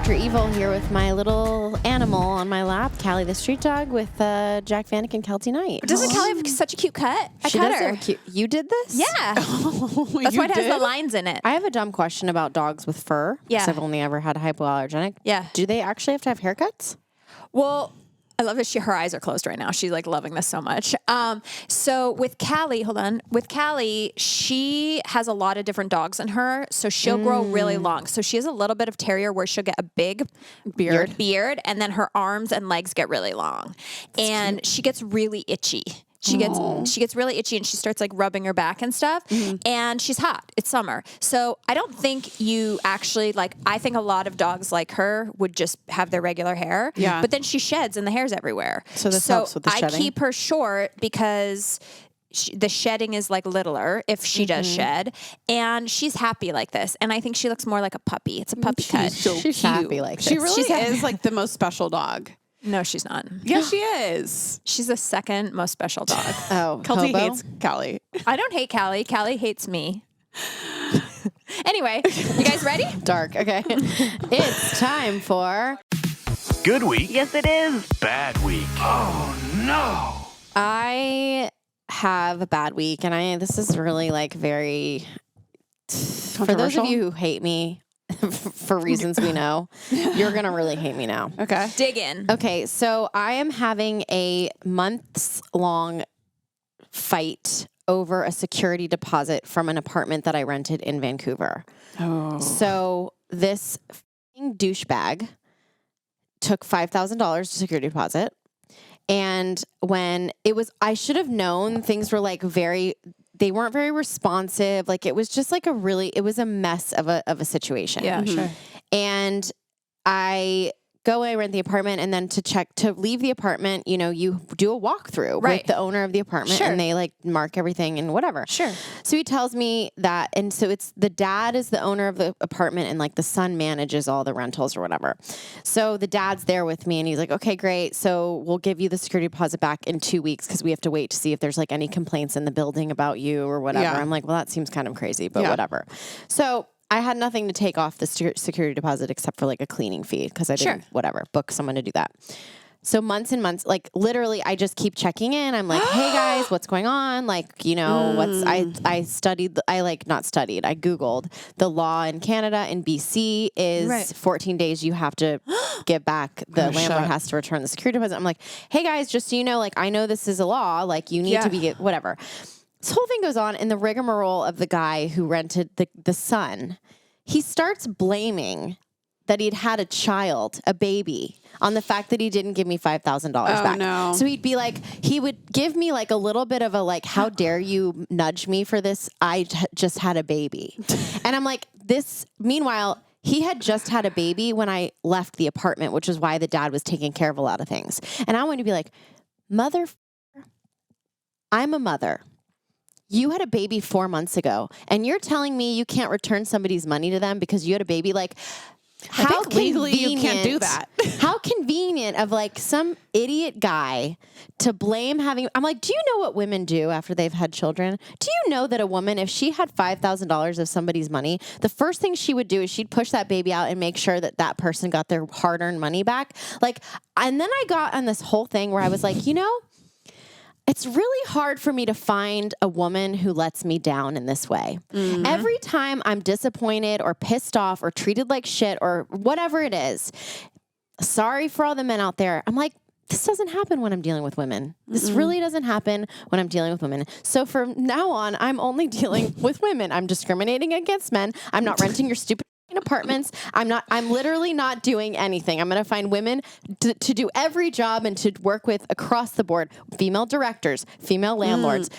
Dr. Evil here with my little animal on my lap, Cali the street dog with Jac, Becca, and Keltie Knight. Doesn't Cali have such a cute cut? She does have a cute. You did this? Yeah. That's why it has the lines in it. I have a dumb question about dogs with fur. Yeah. Because I've only ever had hypoallergenic. Yeah. Do they actually have to have haircuts? Well, I love that her eyes are closed right now. She's like loving this so much. So with Cali, with Cali, she has a lot of different dogs in her. So she'll grow really long. So she has a little bit of terrier where she'll get a big beard, and then her arms and legs get really long. And she gets really itchy. She gets really itchy and she starts like rubbing her back and stuff. And she's hot. It's summer. So I don't think you actually I think a lot of dogs like her would just have their regular hair. Yeah. But then she sheds and the hair's everywhere. So this helps with the shedding? I keep her short because the shedding is like littler if she does shed, and she's happy like this. And I think she looks more like a puppy. It's a puppy cut. She's happy like this. She really is like the most special dog. No, she's not. Yeah, she is. She's the second most special dog. Oh, Keltie hobo? hates Cali. I don't hate Cali. Cali hates me. Anyway, you guys ready? Dark. Okay. It's time for Good week. Yes, it is. Bad week. Oh, no. I have a bad week, and this is really very for those of you who hate me for reasons we know, you're gonna really hate me now. Okay. Dig in. Okay, so I am having a months-long fight over a security deposit from an apartment that I rented in Vancouver. Oh. So this douchebag took $5,000 security deposit. And when I should have known things were they weren't very responsive. It was just it was a mess of a situation. Yeah, sure. And I rent the apartment, and then to leave the apartment, you do a walkthrough with the owner of the apartment, and they mark everything and whatever. Sure. So he tells me that, and so it's the dad is the owner of the apartment, and the son manages all the rentals or whatever. So the dad's there with me, and he's like, okay, great. So we'll give you the security deposit back in 2 weeks because we have to wait to see if there's any complaints in the building about you or whatever. Yeah. I'm like, well, that seems kind of crazy, but whatever. So I had nothing to take off the security deposit except for a cleaning fee because I didn't, book someone to do that. So months and months, literally I just keep checking in. I'm like, hey guys, what's going on? I Googled the law in Canada. In BC is 14 days you have to give back. The landlord has to return the security deposit. I'm like, hey guys, just so you know, I know this is a law, you need to be, whatever. This whole thing goes on in the rigmarole of the guy who rented the son. He starts blaming that he'd had a child, a baby, on the fact that he didn't give me $5,000 back. No. So he'd be he would give me a little bit of a how dare you nudge me for this? I just had a baby. And I'm like, meanwhile, he had just had a baby when I left the apartment, which is why the dad was taking care of a lot of things. And I wanted to be like, I'm a mother. You had a baby 4 months ago, and you're telling me you can't return somebody's money to them because you had a baby? How legally you can't do that. How convenient of some idiot guy to blame having. I'm like, do you know what women do after they've had children? Do you know that a woman, if she had $5,000 of somebody's money, the first thing she would do is she'd push that baby out and make sure that that person got their hard-earned money back? And then I got on this whole thing where I was like, it's really hard for me to find a woman who lets me down in this way. Mm-hmm. Every time I'm disappointed or pissed off or treated like shit or whatever it is, sorry for all the men out there. I'm like, this doesn't happen when I'm dealing with women. This really doesn't happen when I'm dealing with women. So from now on, I'm only dealing with women. I'm discriminating against men. I'm not renting your stupid apartments. I'm literally not doing anything. I'm going to find women to do every job and to work with across the board. Female directors, female landlords,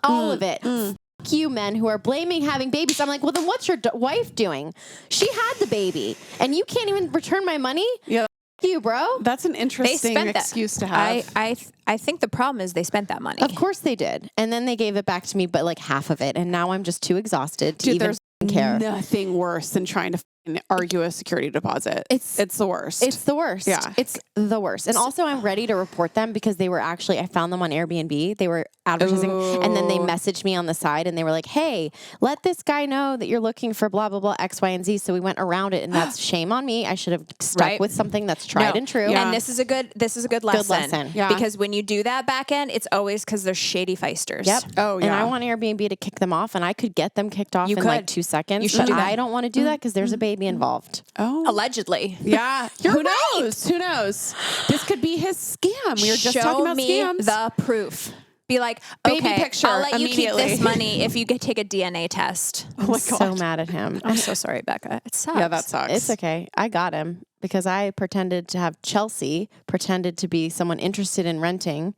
all of it. Fuck you men who are blaming having babies. I'm like, well, then what's your wife doing? She had the baby and you can't even return my money? Yeah. Fuck you, bro. That's an interesting excuse to have. I think the problem is they spent that money. Of course they did. And then they gave it back to me, but half of it. And now I'm just too exhausted to even care. Nothing worse than trying to argue a security deposit. It's the worst. It's the worst. Yeah. It's the worst. And also I'm ready to report them because they were actually, I found them on Airbnb. They were advertising and then they messaged me on the side and they were like, hey, let this guy know that you're looking for blah, blah, blah, X, Y, and Z. So we went around it and that's shame on me. I should have stuck with something that's tried and true. Yeah. And this is a good lesson. Good lesson. Yeah. Because when you do that back end, it's always because they're shady feisters. Yep. Oh, yeah. And I want Airbnb to kick them off and I could get them kicked off in like 2 seconds. You should do that. I don't want to do that because there's a baby involved. Oh. Allegedly. Yeah. Who knows? Who knows? This could be his scam. We were just talking about scams. The proof. Be like, Baby okay, picture I'll let you keep immediately. this money if you could take a DNA test. I'm so mad at him. I'm so sorry, Becca. It sucks. Yeah, that sucks. It's okay. I got him because I pretended to have Chelsea, pretended to be someone interested in renting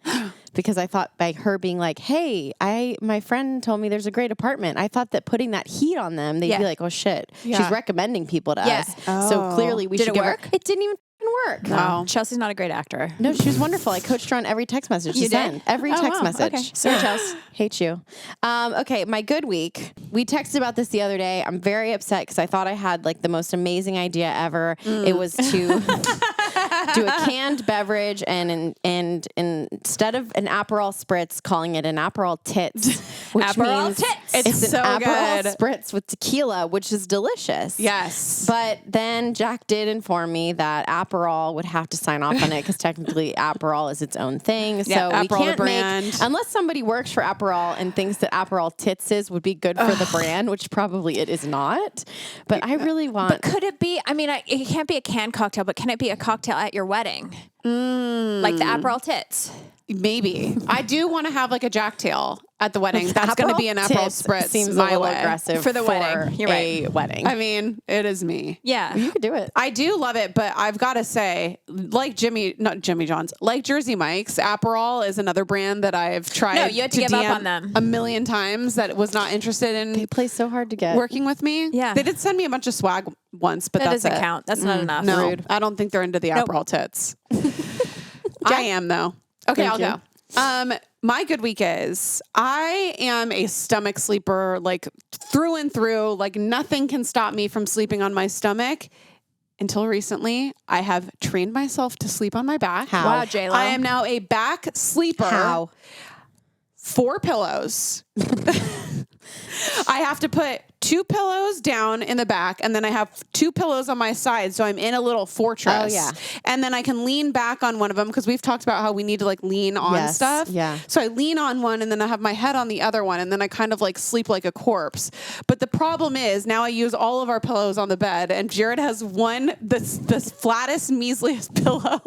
because I thought by her being like, hey, my friend told me there's a great apartment. I thought that putting that heat on them, they'd be like, oh shit, she's recommending people to us. So clearly we should it work? It didn't even work. No. Chelsea's not a great actor. No, she was wonderful. I coached her on every text message to send. Every text message. Okay. Sorry, Chelsea. Hate you. Okay, my good week. We texted about this the other day. I'm very upset because I thought I had like the most amazing idea ever. It was to do a canned beverage and instead of an Aperol Spritz, calling it an Aperol Tits, which Aperol means Tits. it's so an Aperol good. Spritz with tequila, which is delicious. Yes. But then Jack did inform me that Aperol would have to sign off on it because technically Aperol is its own thing. So we Aperol the can't brand. make, unless somebody works for Aperol and thinks that Aperol Tits would be good for the brand, which probably it is not. But I really want. But could it be? I mean, it can't be a canned cocktail, but can it be a cocktail at your wedding? Like the Aperol Tits. Maybe. I do want to have like a Jack tail at the wedding. That's going to be an Aperol Tits Spritz. Seems my a little way. aggressive For the wedding. You're a wedding. I mean, it is me. Yeah. You could do it. I do love it, but I've got to say, like not Jimmy John's, like Jersey Mike's, Aperol is another brand that I've tried. No, you had to give up DM on them. a million times that was not interested in They play so hard to get. working with me. Yeah. They did send me a bunch of swag once, but That that's doesn't it. count. That's not enough. No, Rude. I don't think they're into the Nope. Aperol Tits. I am though. Okay, Thank I'll go. My good week is I am a stomach sleeper, like through and through. Like nothing can stop me from sleeping on my stomach. Until recently, I have trained myself to sleep on my back. How? Wow, J-Lo. I am now a back sleeper. How? 4 pillows. I have to put 2 pillows down in the back, and then I have 2 pillows on my side, so I'm in a little fortress. Oh, yeah. And then I can lean back on one of them because we've talked about how we need to like lean on Yes, stuff. yeah. So I lean on one, and then I have my head on the other one, and then I kind of like sleep like a corpse. But the problem is now I use all of our pillows on the bed, and Jared has this flattest, measliest pillow.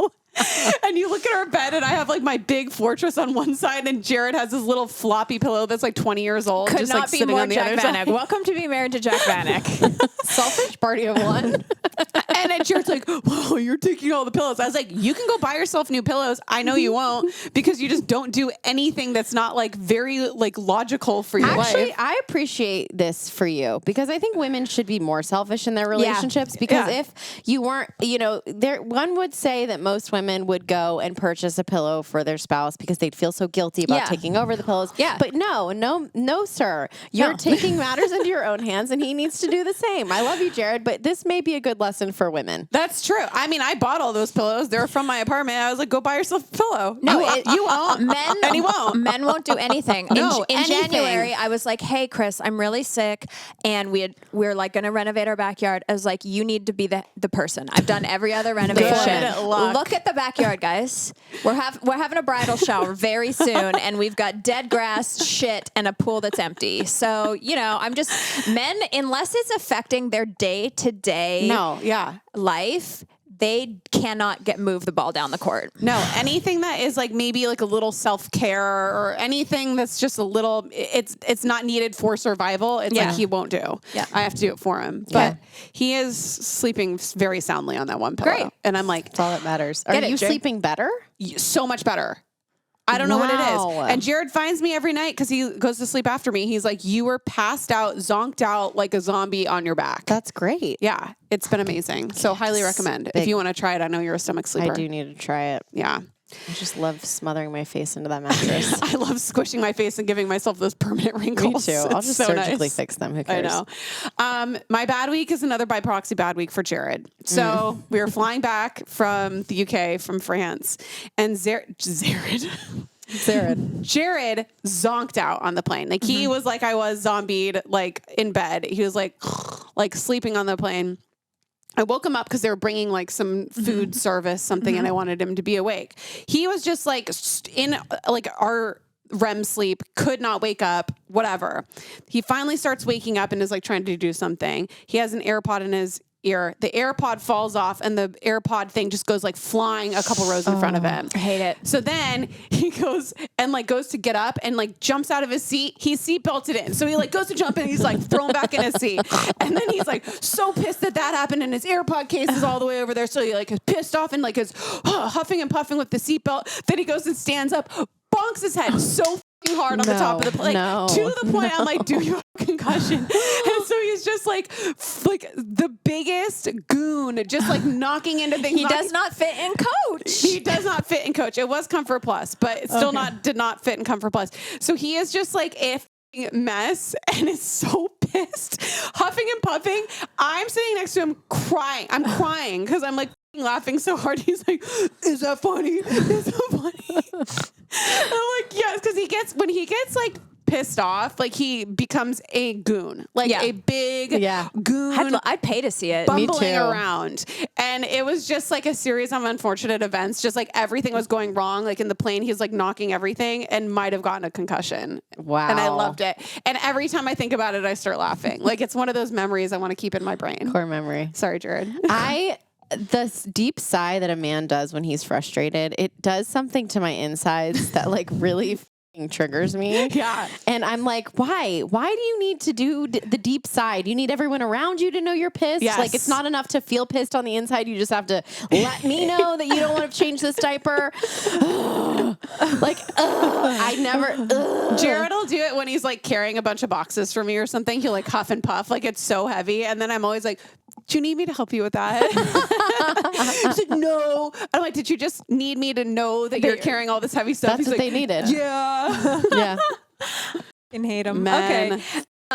And you look at our bed, and I have like my big fortress on one side, and Jared has this little floppy pillow that's like 20 years old, Could just not like be sitting more on the Jack other Vanek. side. Welcome to be married to Jack Vanek. Selfish party of one. And then Jared's like, "Whoa, you're taking all the pillows." I was like, "You can go buy yourself new pillows. I know you won't because you just don't do anything that's not like very like logical for your Actually, life." I appreciate this for you because I think women should be more selfish in their relationships because Yeah. if you weren't, one would say that most women would go and purchase a pillow for their spouse because they'd feel so guilty about Yeah. taking over the pillows. Yeah. But no, sir. You're No. taking matters into your own hands and he needs to do the same. I love you, Jared, but this may be a good lesson for women. That's true. I mean, I bought all those pillows. They're from my apartment. I was like, "Go buy yourself a pillow." No, you won't. Men, And he won't. Men won't do anything. No, in anything. January, I was like, "Hey, Chris, I'm really sick, and we're like going to renovate our backyard." I was like, "You need to be the person." I've done every other renovation. Good luck. Look at the backyard, guys. We're having a bridal shower very soon, and we've got dead grass, shit, and a pool that's empty. So I'm just men, unless it's affecting their day to day life. They cannot move the ball down the court. No, anything that is like maybe like a little self-care or anything that's just a little, it's not needed for survival. It's like he won't do. Yeah. I have to do it for him. But he is sleeping very soundly on that one pillow. Great. And I'm like, That's all that matters. Are Get it, you Jay. sleeping better? so much better. I don't know what it Wow. is. And Jared finds me every night because he goes to sleep after me. He's like, "You were passed out, zonked out like a zombie on your back." That's great. Yeah, it's been amazing. So highly recommend if you want to try it. I know you're a stomach sleeper. I do need to try it. Yeah. I just love smothering my face into that mattress. I love squishing my face and giving myself those permanent wrinkles. Me too. I'll It's just so surgically nice. fix them. Who I cares? know. My bad week is another by proxy bad week for Jared. So we were flying back from the UK, from France, and Jared zonked out on the plane. Like he was like I was, zombied, like in bed. He was like sleeping on the plane. I woke him up because they were bringing like some food service, something, and I wanted him to be awake. He was just like in like our REM sleep, could not wake up, whatever. He finally starts waking up and is like trying to do something. He has an AirPod in his ear. The AirPod falls off and the AirPod thing just goes like flying a couple rows in front of him. I hate it. So then he goes to get up and like jumps out of his seat. He's seat belted in. So he like goes to jump in and he's like thrown back in his seat. And then he's like so pissed that happened and his AirPod case is all the way over there. So he like is pissed off and like is huffing and puffing with the seatbelt. Then he goes and stands up, bonks his head so hard on the top of the plane, to the point I'm like, do you have a concussion? And so he's just like the biggest goon, just like knocking into things. He does not fit in Coach. He does not fit in Coach. It was Comfort Plus, but it still did not fit in Comfort Plus. So he is just like a mess and is so pissed, huffing and puffing. I'm sitting next to him crying. I'm crying because I'm like laughing so hard. He's like, is that funny? Is that funny? I'm like, yes, because when he gets like pissed off, like he becomes a goon, like a big goon. I'd pay to see it. Bumbling around. And it was just like a series of unfortunate events. Just like everything was going wrong. Like in the plane, he's like knocking everything and might have gotten a concussion. Wow. And I loved it. And every time I think about it, I start laughing. Like it's one of those memories I want to keep in my brain. Core memory. Sorry, Jared. The deep sigh that a man does when he's frustrated, it does something to my insides that like really triggers me. Yeah. And I'm like, why? Why do you need to do the deep side? You need everyone around you to know you're pissed. Yes. Like it's not enough to feel pissed on the inside. You just have to let me know that you don't want to change this diaper. I never. Jared will do it when he's like carrying a bunch of boxes for me or something. He'll like huff and puff. Like it's so heavy. And then I'm always like, do you need me to help you with that? He's like, no. I'm like, did you just need me to know that you're carrying all this heavy stuff? That's He's what like, they needed. Yeah. Yeah. Fucking hate him. Men. Okay.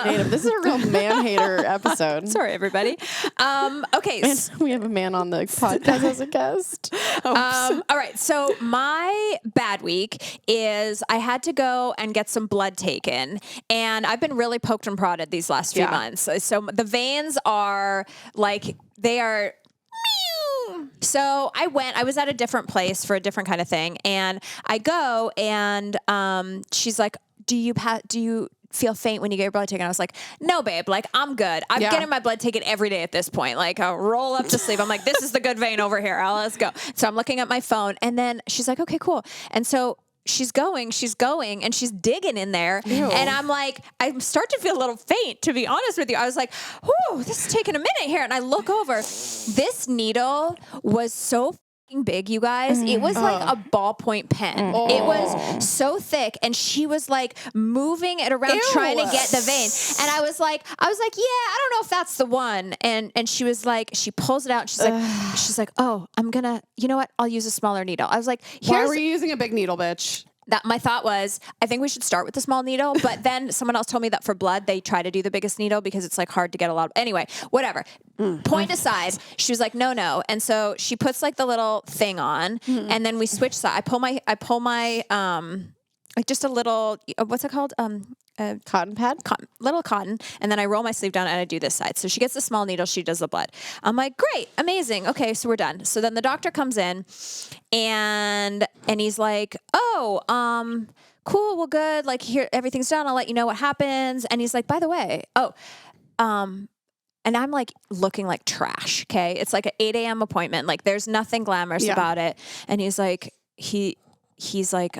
Hate him. This is a real man hater episode. Sorry, everybody. Okay. And we have a man on the podcast as a guest. All right. So my bad week is I had to go and get some blood taken, and I've been really poked and prodded these last few months. So the veins are like they are. So I was at a different place for a different kind of thing, and I go, and she's like, do you feel faint when you get your blood taken? I was like, no, babe, like I'm good. I'm getting my blood taken every day at this point. Like I'll roll up to sleep. I'm like, this is the good vein over here. Let's go. So I'm looking at my phone, and then she's like, okay, cool. And so she's going, and she's digging in there. Ew. And I'm like, I start to feel a little faint, to be honest with you. I was like, whew, this is taking a minute here. And I look over. This needle was so big, you guys. It was like a ballpoint pen. It was so thick, and she was like moving it around trying to get the vein. And I was like, yeah, I don't know if that's the one. And she was like, she pulls it out. And she's like, oh, I'm gonna, you know what? I'll use a smaller needle. I was like, why were you using a big needle, bitch? That my thought was, I think we should start with the small needle, but then someone else told me that for blood, they try to do the biggest needle because it's like hard to get a lot of, anyway, whatever. Point aside, she was like, no. And so she puts like the little thing on, and then we switch side. I pull my, like just a little, what's it called? Cotton pad? Little cotton. And then I roll my sleeve down and I do this side. So she gets the small needle. She does the blood. I'm like, great, amazing. Okay, so we're done. So then the doctor comes in and he's like, oh, cool, well, good. Like here, everything's done. I'll let you know what happens. And he's like, by the way, and I'm like looking like trash. Okay. It's like an 8 a.m. appointment. Like there's nothing glamorous about it. And he's like, he's like,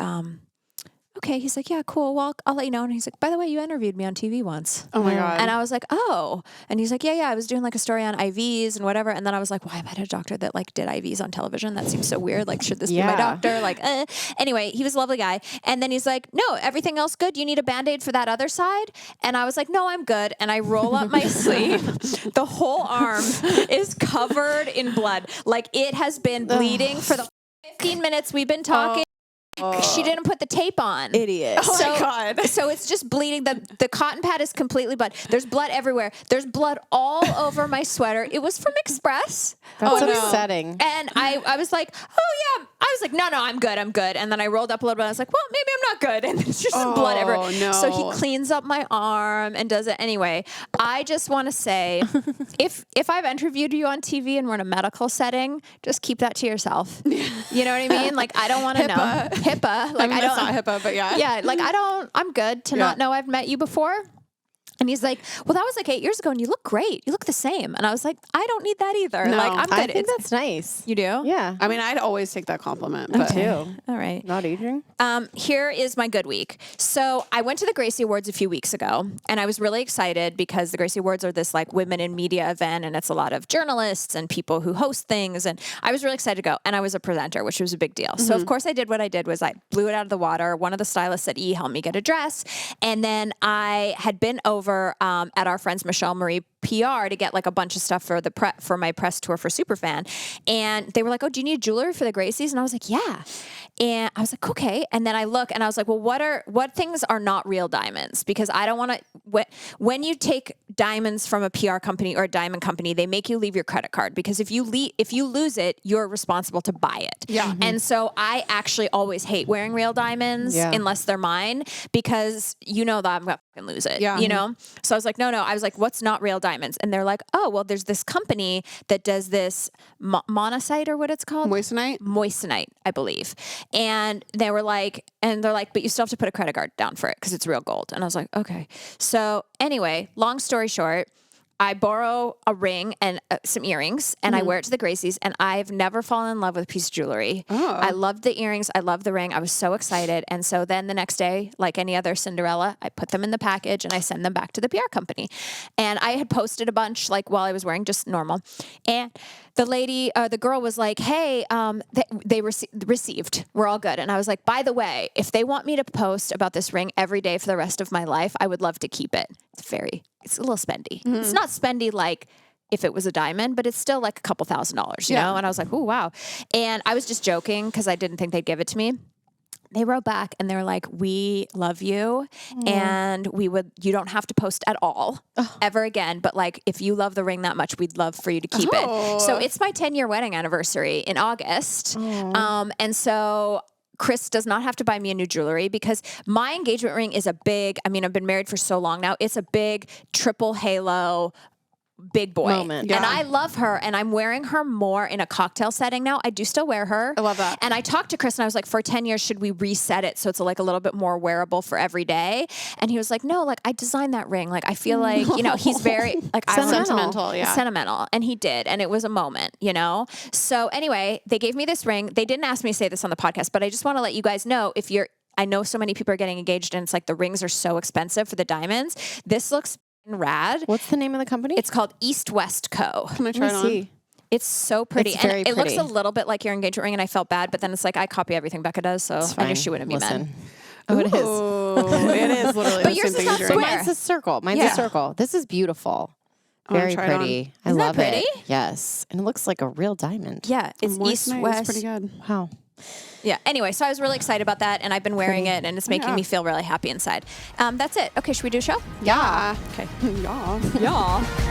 okay. He's like, yeah, cool. Well, I'll let you know. And he's like, by the way, you interviewed me on TV once. Oh my God. And I was like, oh. And he's like, yeah, I was doing like a story on IVs and whatever. And then I was like, why am I a doctor that like did IVs on television? That seems so weird. Like, should this be my doctor? Like, anyway, he was a lovely guy. And then he's like, no, everything else good. You need a Band-Aid for that other side? And I was like, no, I'm good. And I roll up my sleeve. The whole arm is covered in blood. Like it has been bleeding for the 15 minutes we've been talking. She didn't put the tape on. Idiot. Oh my God. So it's just bleeding. The cotton pad is completely blood. There's blood everywhere. There's blood all over my sweater. It was from Express. That's no. upsetting. And I was like, oh yeah. I was like, no, I'm good. And then I rolled up a little bit. I was like, well, maybe I'm not good. And it's just some blood everywhere. no. So he cleans up my arm and does it anyway. I just want to say, if I've interviewed you on TV and we're in a medical setting, just keep that to yourself. You know what I mean? Like, I don't want to know. HIPAA. Like, I mean, that's not HIPAA, but yeah. Yeah, like I'm good to not know I've met you before. And he's like, well, that was like 8 years ago and you look great. You look the same. And I was like, I don't need that either. No, like, I'm good. I think that's nice. You do? Yeah. I mean, I'd always take that compliment. But too. All right. Not aging. Here is my good week. So I went to the Gracie Awards a few weeks ago, and I was really excited because the Gracie Awards are this like women in media event, and it's a lot of journalists and people who host things. And I was really excited to go, and I was a presenter, which was a big deal. So of course I did what I did was I blew it out of the water. One of the stylists at E helped me get a dress, and then I had been over at our friends Michelle Marie PR to get like a bunch of stuff for for my press tour for Superfan, and they were like, "Oh, do you need jewelry for the Gracies?" And I was like, "Yeah," and I was like, "Okay." And then I look and I was like, "Well, what things are not real diamonds?" Because I don't want to. When you take diamonds from a PR company or a diamond company, they make you leave your credit card because if you lose it, you're responsible to buy it. Yeah. And so I actually always hate wearing real diamonds unless they're mine because you know that I'm gonna lose it. Yeah. You know. So I was like, no. I was like, what's not real diamonds? And they're like, oh, well, there's this company that does this monosite or what it's called? Moissanite, I believe. And they're like, but you still have to put a credit card down for it because it's real gold. And I was like, okay. So anyway, long story short, I borrow a ring and some earrings, and I wear it to the Gracies, and I've never fallen in love with a piece of jewelry. Oh. I loved the earrings. I loved the ring. I was so excited. And so then the next day, like any other Cinderella, I put them in the package, and I send them back to the PR company. And I had posted a bunch, like, while I was wearing just normal. And the girl was like, hey, they received. We're all good. And I was like, by the way, if they want me to post about this ring every day for the rest of my life, I would love to keep it. It's a little spendy. Mm-hmm. It's not spendy like if it was a diamond, but it's still like a couple $1,000s, you know? And I was like, oh, wow. And I was just joking because I didn't think they'd give it to me. They wrote back and they were like, we love you and you don't have to post at all ever again. But like, if you love the ring that much, we'd love for you to keep it. So it's my 10-year wedding anniversary in August. And so Chris does not have to buy me a new jewelry because my engagement ring is I've been married for so long now. It's a big triple halo big boy moment. And I love her and I'm wearing her more in a cocktail setting now. I do still wear her. I love that. And I talked to Chris and I was like, for 10 years, should we reset it so it's like a little bit more wearable for every day? And he was like, no, like I designed that ring. Like I feel like, you know, he's very like sentimental. Sentimental. And he did. And it was a moment, you know? So anyway, they gave me this ring. They didn't ask me to say this on the podcast, but I just want to let you guys know I know so many people are getting engaged and it's like the rings are so expensive for the diamonds. This looks rad. What's the name of the company? It's called East West Co. Can I try it on? See. It's so pretty. It's very and it pretty. looks a little bit like your engagement ring, and I felt bad, but then it's like I copy everything Becca does, so I knew she wouldn't be mad. Oh, it is. It is literally But the yours same is thing not as yours. square. Mine's a circle. Mine's a circle. This is beautiful. Very try it on. pretty. I Isn't that love pretty? it. Yes. And it looks like a real diamond. Yeah, it's East Moissanite is West. pretty good. Wow. Yeah. Anyway, so I was really excited about that, and I've been wearing it, and it's making me feel really happy inside. That's it. Okay, should we do a show? Yeah. Okay. Yeah. Yeah.